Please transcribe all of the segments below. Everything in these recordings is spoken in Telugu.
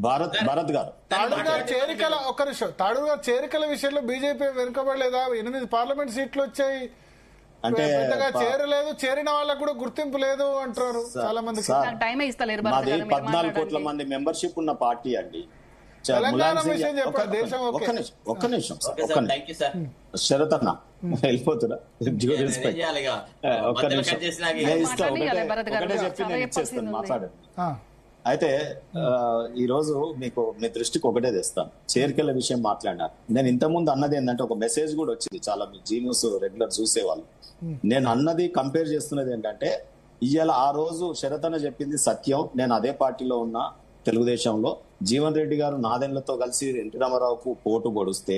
భారత్ గారు తాడూరు గారు చేరికల విషయంలో బీజేపీ వెనుకబడలేదా? 8 పార్లమెంట్ సీట్లు వచ్చాయి, అంటే పెద్దగా చేరలేదు, చేరిన వాళ్ళకు కూడా గుర్తింపు లేదు అంటారు చాలా మంది. మాది 14 కోట్ల మంది మెంబర్షిప్ ఉన్న పార్టీ అండి. తెలంగాణ విషయం చెప్పండి. దేశం ఒక్క నిమిషం శరత్ అన్న వెళ్ళిపోతున్నా. ఒక్క నిమిషం ఒకటే చెప్పి నేను ఇచ్చేస్తాను, మాట్లాడండి. అయితే ఈ రోజు మీకు మీ దృష్టికి ఒకటే తెస్తాను. చేరికల విషయం మాట్లాడినారు. నేను ఇంతకుముందు అన్నది ఏంటంటే ఒక మెసేజ్ కూడా వచ్చింది, చాలా మీ జీ న్యూస్ రెగ్యులర్ చూసేవాళ్ళు. నేను అన్నది కంపేర్ చేస్తున్నది ఏంటంటే, ఇవాళ ఆ రోజు శరత్ అన్న చెప్పింది సత్యం. నేను అదే పార్టీలో ఉన్నా, తెలుగుదేశంలో. జీవన్ రెడ్డి గారు నాదెండ్లతో కలిసి ఎన్టీ రామారావుకు పోటు పొడిస్తే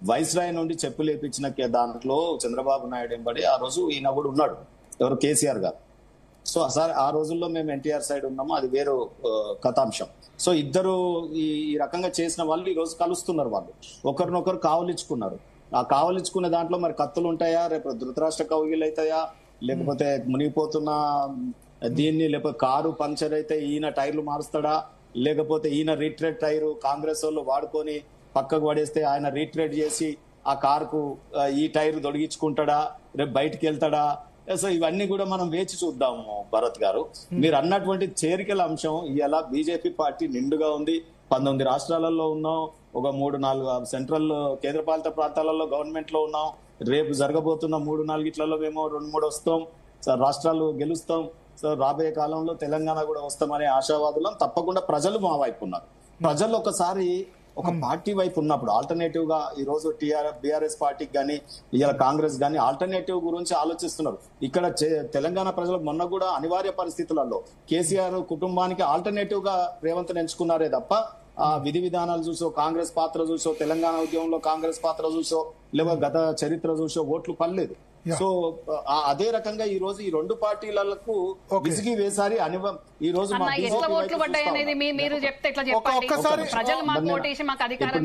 వైస్రాయ్ నుండి చెప్పు లేపించిన దాంట్లో చంద్రబాబు నాయుడు ఎంబడి ఆ రోజు ఈయన కూడా ఉన్నాడు, ఎవరు కేసీఆర్ గారు. సో సార్ ఆ రోజుల్లో మేము ఎన్టీఆర్ సైడ్ ఉన్నాము, అది వేరు కథాంశం. సో ఇద్దరు ఈ రకంగా చేసిన వాళ్ళు ఈ రోజు కలుస్తున్నారు. వాళ్ళు ఒకరినొకరు కావలించుకున్నారు. ఆ కావలించుకునే దాంట్లో మరి కత్తులు ఉంటాయా, రేపు ధృతరాష్ట్ర కౌగిలు అవుతాయా, లేకపోతే మునిగిపోతున్న దీన్ని, లేకపోతే కారు పంక్చర్ అయితే ఈయన టైర్లు మారుస్తాడా, లేకపోతే ఈయన రీట్రేడ్ టైరు కాంగ్రెస్ వాళ్ళు వాడుకొని పక్కకు పడేస్తే ఆయన రీట్రేడ్ చేసి ఆ కారుకు ఈ టైర్ తొలగించుకుంటాడా, రేపు బయటికి వెళ్తాడా? సో ఇవన్నీ కూడా మనం వేచి చూద్దాము. భరత్ గారు, మీరు అన్నటువంటి చేరికల అంశం ఇలా బీజేపీ పార్టీ నిండుగా ఉంది. 19 రాష్ట్రాలలో ఉన్నాం, ఒక 3-4 సెంట్రల్ కేంద్రపాలిత ప్రాంతాలలో గవర్నమెంట్ లో ఉన్నాం. రేపు జరగబోతున్న 3-4 మేము 2-3 వస్తాం, రాష్ట్రాలు గెలుస్తాం. సో రాబోయే కాలంలో తెలంగాణ కూడా వస్తామనే ఆశావాదులం. తప్పకుండా ప్రజలు మా వైపు ఉన్నారు. ప్రజలు ఒకసారి ఒక పార్టీ వైపు ఉన్నప్పుడు ఆల్టర్నేటివ్ గా ఈ రోజు బీఆర్ఎస్ పార్టీకి గానీ ఇవాళ కాంగ్రెస్ గానీ ఆల్టర్నేటివ్ గురించి ఆలోచిస్తున్నారు. ఇక్కడ తెలంగాణ ప్రజలకు మొన్న కూడా అనివార్య పరిస్థితులలో కేసీఆర్ కుటుంబానికి ఆల్టర్నేటివ్ గా రేవంత్ ఎంచుకున్నారే తప్ప ఆ విధి విధానాలు చూసో, కాంగ్రెస్ పాత్ర చూసో, తెలంగాణ ఉద్యమంలో కాంగ్రెస్ పాత్ర చూసో, లేకపోతే గత చరిత్ర చూసో ఓట్లు పడలేదు. సో అదే రకంగా ఈ రోజు ఈ 2 పార్టీలకు విసిగి వేసారి ఈ రోజు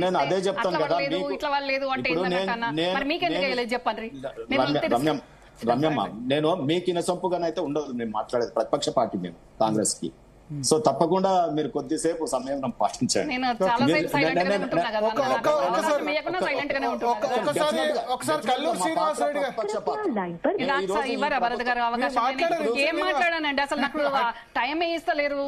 నేను అదే చెప్తాను కదా. రమ్యమ్మ, నేను మీకు ఇనసొంపుగానైతే ఉండదు నేను మాట్లాడేది. ప్రతిపక్ష పార్టీ మేము కాంగ్రెస్ కి. సో తప్పకుండా మీరు కొద్దిసేపు సమయం పాటించండి. కల్లూరు శ్రీనివాసరెడ్డి ఏం మాట్లాడానండి అసలు? నాకు టైం ఇస్తలేరు.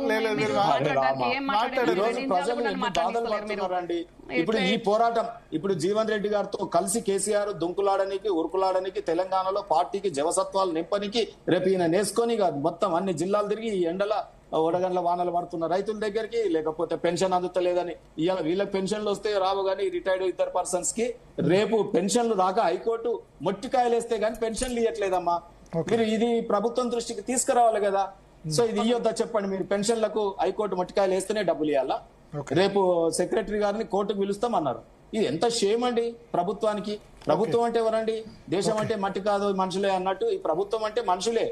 ఇప్పుడు ఈ పోరాటం ఇప్పుడు జీవన్ రెడ్డి గారితో కలిసి కేసీఆర్ దుంకులాడనికి ఉరుకులాడనికి తెలంగాణలో పార్టీకి జవసత్వాలు నింపనికి రేపు ఈయన నేసుకొని మొత్తం అన్ని జిల్లాలు తిరిగి ఈ ఎండల వడగండ్ల వానలు పడుతున్న రైతుల దగ్గరికి, లేకపోతే పెన్షన్ అందుతలేదని ఇవాళ వీళ్ళకి పెన్షన్లు వస్తే రావు గానీ రిటైర్డ్ ఇద్దరు పర్సన్స్ కి రేపు పెన్షన్లు రాక హైకోర్టు మొట్టికాయలు వేస్తే గానీ పెన్షన్లు ఇవ్వట్లేదమ్మా. మీరు ఇది ప్రభుత్వం దృష్టికి తీసుకురావాలి కదా. సో ఇది ఇయ్యొద్దా చెప్పండి? మీరు పెన్షన్లకు హైకోర్టు మొట్టికాయలు వేస్తేనే డబ్బులు ఇవ్వాలా? రేపు సెక్రటరీ గారిని కోర్టుకు పిలుస్తామన్నారు. ఇది ఎంత షేమ్ అండి ప్రభుత్వానికి. ప్రభుత్వం అంటే ఎవరండి? దేశం అంటే మట్టి కాదు మనుషులే అన్నట్టు ఈ ప్రభుత్వం అంటే మనుషులే.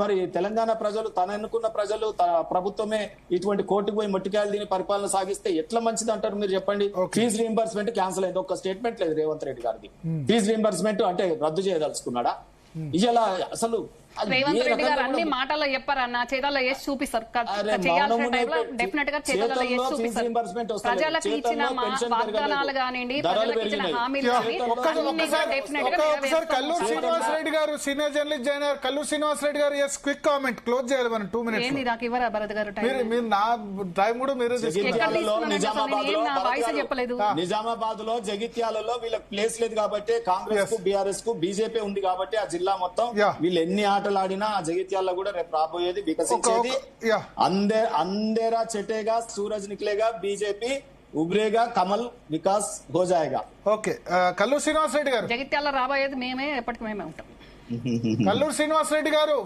మరి తెలంగాణ ప్రజలు తన ఎన్నుకున్న ప్రజలు ప్రభుత్వమే ఇటువంటి కోర్టుకు పోయి మొట్టికాయలు దీని పరిపాలన సాగిస్తే ఎట్లా మంచిది అంటారు మీరు చెప్పండి? ఫీజు రీయింబర్స్మెంట్ క్యాన్సిల్ అయింది, ఒక్క స్టేట్మెంట్ లేదు రేవంత్ రెడ్డి గారిది. ఫీజు రీయింబర్స్మెంట్ అంటే రద్దు చేయదలుచుకున్నాడా? ఇలా అసలు రేవంత్ రెడ్డి గారు అన్ని మాటల్లో చెప్పారన్న, చేతల్లో వేసి చూపిస్తారు. డెఫినెట్ గా చేతల్లో వేసి చూపిస్తారు. ప్రజలకు ఇచ్చిన వాగ్దానాలు కానివ్వండి, ప్రజలకు ఇచ్చిన హామీలు కల్లూరు శ్రీనివాసరెడ్డి గారు సీనియర్ జర్నలిస్ట్ జాయిన్ అయ్యారు. కల్లూరు శ్రీనివాసరెడ్డి గారు క్విక్ కామెంట్ క్లోజ్ చేయాలి మనం 2 minutes. ఏంది నాకు ఇవ్వరా భరత్ గారు? మీరు నా టైం కూడా మీరు చెప్పలేదు. నిజామాబాద్ లో జగిత్యాలలో వీళ్ళకి ప్లేస్ లేదు కాబట్టి కాంగ్రెస్ కు బీఆర్ఎస్ కు బీజేపీ ఉంది కాబట్టి ఆ జిల్లా మొత్తం వీళ్ళు ఎన్ని ఆటలాడినా ఆ జగిత్యాల్లో కూడా రేపు రాబోయేది వికసించేది. అందేరా చెటేగా సూరజ్ నిక్లేగా బీజేపీ ఉబ్రేగా కమల్ వికాస్ హో జాయేగా. ఓకే, కల్లూరు శ్రీనివాసరెడ్డి గారు జగిత్యాల రాబోయేది మేమే, ఎప్పటికి మేమే ఉంటాం. కల్లూరు శ్రీనివాసరెడ్డి గారు